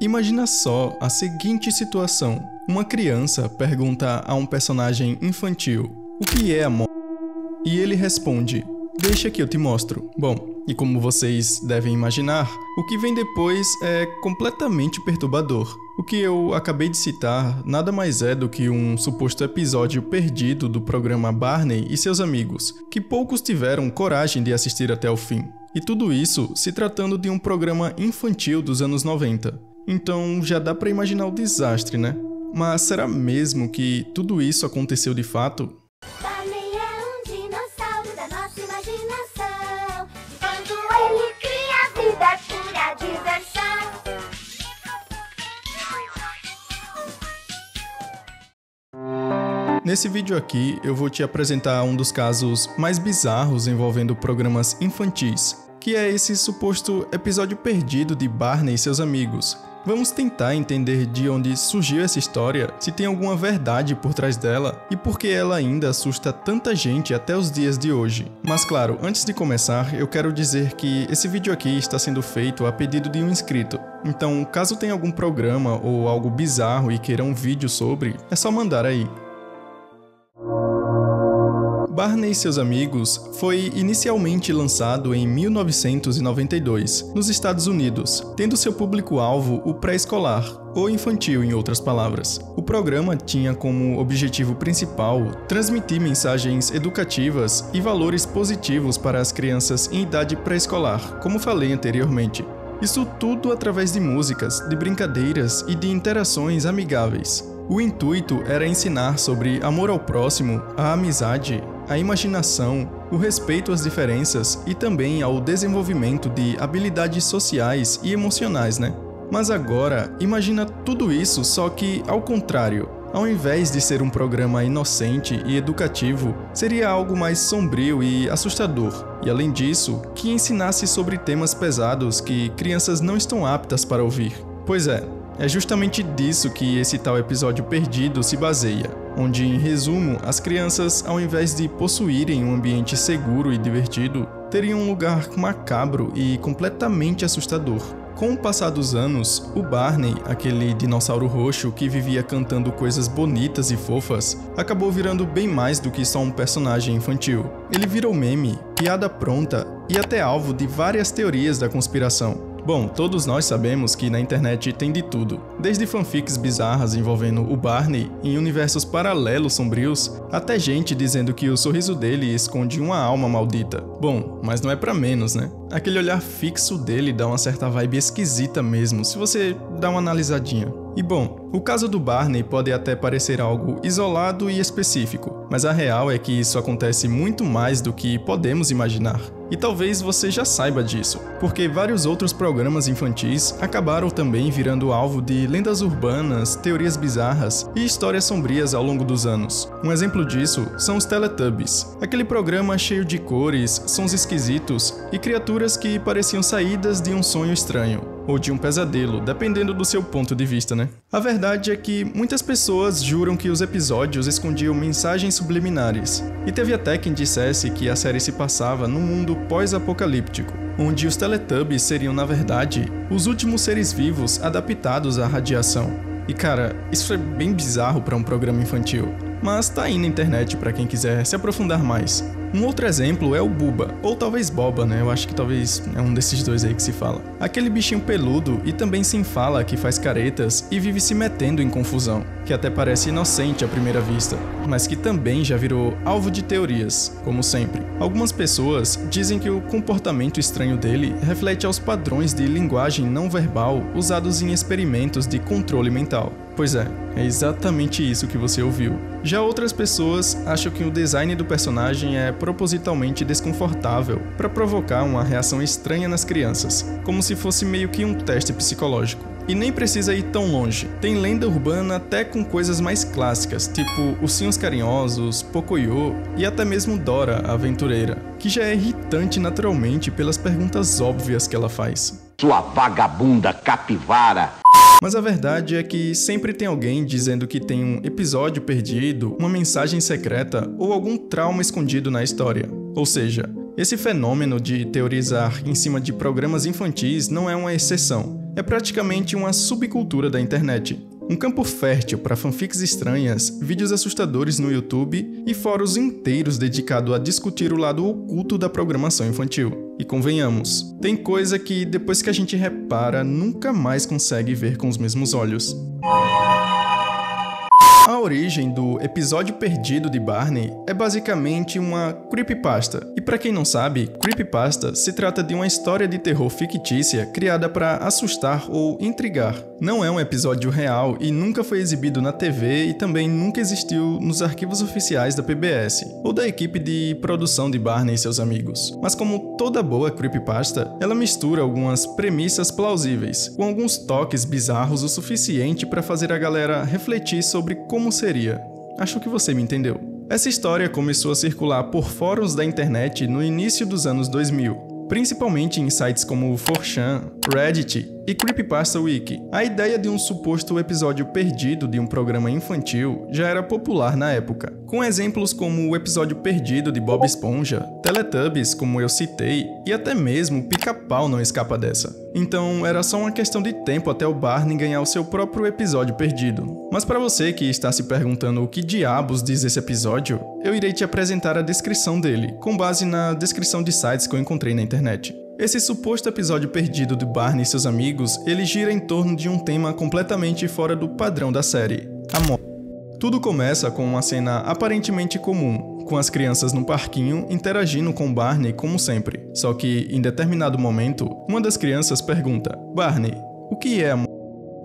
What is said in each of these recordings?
Imagina só a seguinte situação. Uma criança pergunta a um personagem infantil: o que é amor? E ele responde: deixa que eu te mostro. Bom, e como vocês devem imaginar, o que vem depois é completamente perturbador. O que eu acabei de citar nada mais é do que um suposto episódio perdido do programa Barney e seus amigos, que poucos tiveram coragem de assistir até o fim. E tudo isso se tratando de um programa infantil dos anos 90. Então já dá pra imaginar o desastre, né? Mas será mesmo que tudo isso aconteceu de fato? Barney é um dinossauro da nossa imaginação. E quando ele cria, a vida é pura diversão. Nesse vídeo aqui, eu vou te apresentar um dos casos mais bizarros envolvendo programas infantis, que é esse suposto episódio perdido de Barney e seus amigos. Vamos tentar entender de onde surgiu essa história, se tem alguma verdade por trás dela e por que ela ainda assusta tanta gente até os dias de hoje. Mas claro, antes de começar, eu quero dizer que esse vídeo aqui está sendo feito a pedido de um inscrito. Então, caso tenha algum programa ou algo bizarro e queira um vídeo sobre, é só mandar aí. Barney e seus amigos foi inicialmente lançado em 1992, nos Estados Unidos, tendo seu público-alvo o pré-escolar, ou infantil em outras palavras. O programa tinha como objetivo principal transmitir mensagens educativas e valores positivos para as crianças em idade pré-escolar, como falei anteriormente. Isso tudo através de músicas, de brincadeiras e de interações amigáveis. O intuito era ensinar sobre amor ao próximo, a amizade, a imaginação, o respeito às diferenças e também ao desenvolvimento de habilidades sociais e emocionais, né? Mas agora, imagina tudo isso, só que ao contrário. Ao invés de ser um programa inocente e educativo, seria algo mais sombrio e assustador. E além disso, que ensinasse sobre temas pesados que crianças não estão aptas para ouvir. Pois é justamente disso que esse tal episódio perdido se baseia, onde, em resumo, as crianças, ao invés de possuírem um ambiente seguro e divertido, teriam um lugar macabro e completamente assustador. Com o passar dos anos, o Barney, aquele dinossauro roxo que vivia cantando coisas bonitas e fofas, acabou virando bem mais do que só um personagem infantil. Ele virou meme, piada pronta e até alvo de várias teorias da conspiração. Bom, todos nós sabemos que na internet tem de tudo, desde fanfics bizarras envolvendo o Barney em universos paralelos sombrios, até gente dizendo que o sorriso dele esconde uma alma maldita. Bom, mas não é pra menos, né? Aquele olhar fixo dele dá uma certa vibe esquisita mesmo, se você dá uma analisadinha. E bom, o caso do Barney pode até parecer algo isolado e específico, mas a real é que isso acontece muito mais do que podemos imaginar. E talvez você já saiba disso, porque vários outros programas infantis acabaram também virando alvo de lendas urbanas, teorias bizarras e histórias sombrias ao longo dos anos. Um exemplo disso são os Teletubbies, aquele programa cheio de cores, sons esquisitos e criaturas que pareciam saídas de um sonho estranho, ou de um pesadelo, dependendo do seu ponto de vista, né? A verdade é que muitas pessoas juram que os episódios escondiam mensagens subliminares, e teve até quem dissesse que a série se passava num mundo pós-apocalíptico, onde os Teletubbies seriam, na verdade, os últimos seres vivos adaptados à radiação. E cara, isso é bem bizarro para um programa infantil, mas tá aí na internet para quem quiser se aprofundar mais. Um outro exemplo é o Bubba, ou talvez Boba, né? Eu acho que talvez é um desses dois aí que se fala. Aquele bichinho peludo e também sem fala que faz caretas e vive se metendo em confusão, que até parece inocente à primeira vista, mas que também já virou alvo de teorias, como sempre. Algumas pessoas dizem que o comportamento estranho dele reflete aos padrões de linguagem não verbal usados em experimentos de controle mental. Pois é exatamente isso que você ouviu. Já outras pessoas acham que o design do personagem é propositalmente desconfortável para provocar uma reação estranha nas crianças, como se fosse meio que um teste psicológico. E nem precisa ir tão longe. Tem lenda urbana até com coisas mais clássicas, tipo Ursinhos Carinhosos, Pocoyo e até mesmo Dora, a Aventureira, que já é irritante naturalmente pelas perguntas óbvias que ela faz. Sua vagabunda capivara! Mas a verdade é que sempre tem alguém dizendo que tem um episódio perdido, uma mensagem secreta ou algum trauma escondido na história. Ou seja, esse fenômeno de teorizar em cima de programas infantis não é uma exceção. é praticamente uma subcultura da internet. Um campo fértil para fanfics estranhas, vídeos assustadores no YouTube e fóruns inteiros dedicados a discutir o lado oculto da programação infantil. E convenhamos, tem coisa que depois que a gente repara, nunca mais consegue ver com os mesmos olhos. A origem do episódio perdido de Barney é basicamente uma creepypasta. E para quem não sabe, creepypasta se trata de uma história de terror fictícia criada para assustar ou intrigar. Não é um episódio real e nunca foi exibido na TV e também nunca existiu nos arquivos oficiais da PBS ou da equipe de produção de Barney e seus amigos. Mas como toda boa creepypasta, ela mistura algumas premissas plausíveis, com alguns toques bizarros o suficiente para fazer a galera refletir sobre como seria. Acho que você me entendeu. Essa história começou a circular por fóruns da internet no início dos anos 2000, principalmente em sites como 4chan, Reddit e Creepypasta Wiki. A ideia de um suposto episódio perdido de um programa infantil já era popular na época, com exemplos como o episódio perdido de Bob Esponja, Teletubbies, como eu citei, e até mesmo Pica-Pau não escapa dessa. Então era só uma questão de tempo até o Barney ganhar o seu próprio episódio perdido. Mas para você que está se perguntando o que diabos diz esse episódio, eu irei te apresentar a descrição dele, com base na descrição de sites que eu encontrei na internet. Esse suposto episódio perdido de Barney e seus amigos, ele gira em torno de um tema completamente fora do padrão da série, a morte. Tudo começa com uma cena aparentemente comum, com as crianças no parquinho interagindo com Barney como sempre. Só que, em determinado momento, uma das crianças pergunta: Barney, o que é a morte?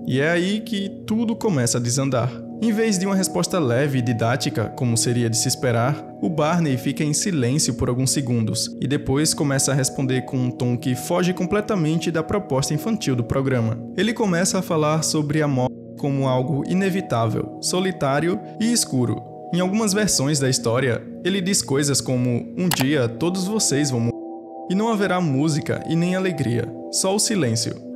E é aí que tudo começa a desandar. Em vez de uma resposta leve e didática, como seria de se esperar, o Barney fica em silêncio por alguns segundos e depois começa a responder com um tom que foge completamente da proposta infantil do programa. Ele começa a falar sobre a morte como algo inevitável, solitário e escuro. Em algumas versões da história, ele diz coisas como: um dia todos vocês vão morrer e não haverá música e nem alegria, só o silêncio.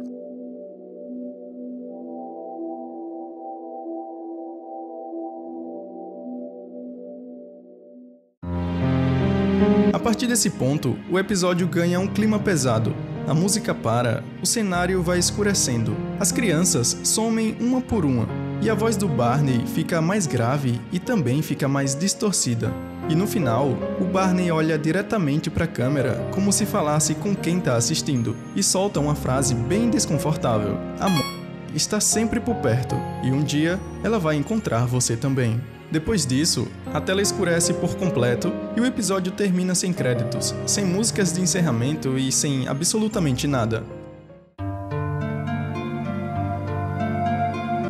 A partir desse ponto, o episódio ganha um clima pesado. A música para, o cenário vai escurecendo, as crianças somem uma por uma, e a voz do Barney fica mais grave e também fica mais distorcida. E no final, o Barney olha diretamente para a câmera como se falasse com quem está assistindo, e solta uma frase bem desconfortável: a morte está sempre por perto, e um dia ela vai encontrar você também. Depois disso, a tela escurece por completo e o episódio termina sem créditos, sem músicas de encerramento e sem absolutamente nada.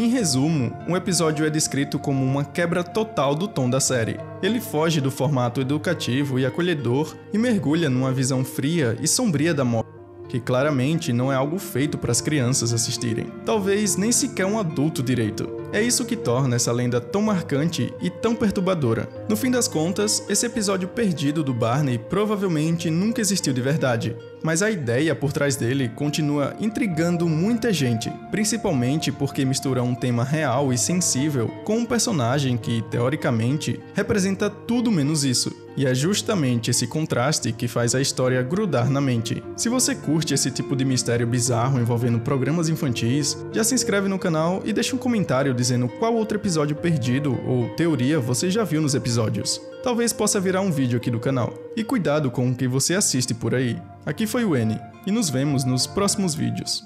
Em resumo, o episódio é descrito como uma quebra total do tom da série. Ele foge do formato educativo e acolhedor e mergulha numa visão fria e sombria da morte, que claramente não é algo feito para as crianças assistirem. Talvez nem sequer um adulto direito. É isso que torna essa lenda tão marcante e tão perturbadora. No fim das contas, esse episódio perdido do Barney provavelmente nunca existiu de verdade, mas a ideia por trás dele continua intrigando muita gente, principalmente porque mistura um tema real e sensível com um personagem que, teoricamente, representa tudo menos isso. E é justamente esse contraste que faz a história grudar na mente. Se você curte esse tipo de mistério bizarro envolvendo programas infantis, já se inscreve no canal e deixa um comentário dizendo qual outro episódio perdido ou teoria você já viu nos episódios. Talvez possa virar um vídeo aqui do canal. E cuidado com o que você assiste por aí. Aqui foi o N, e nos vemos nos próximos vídeos.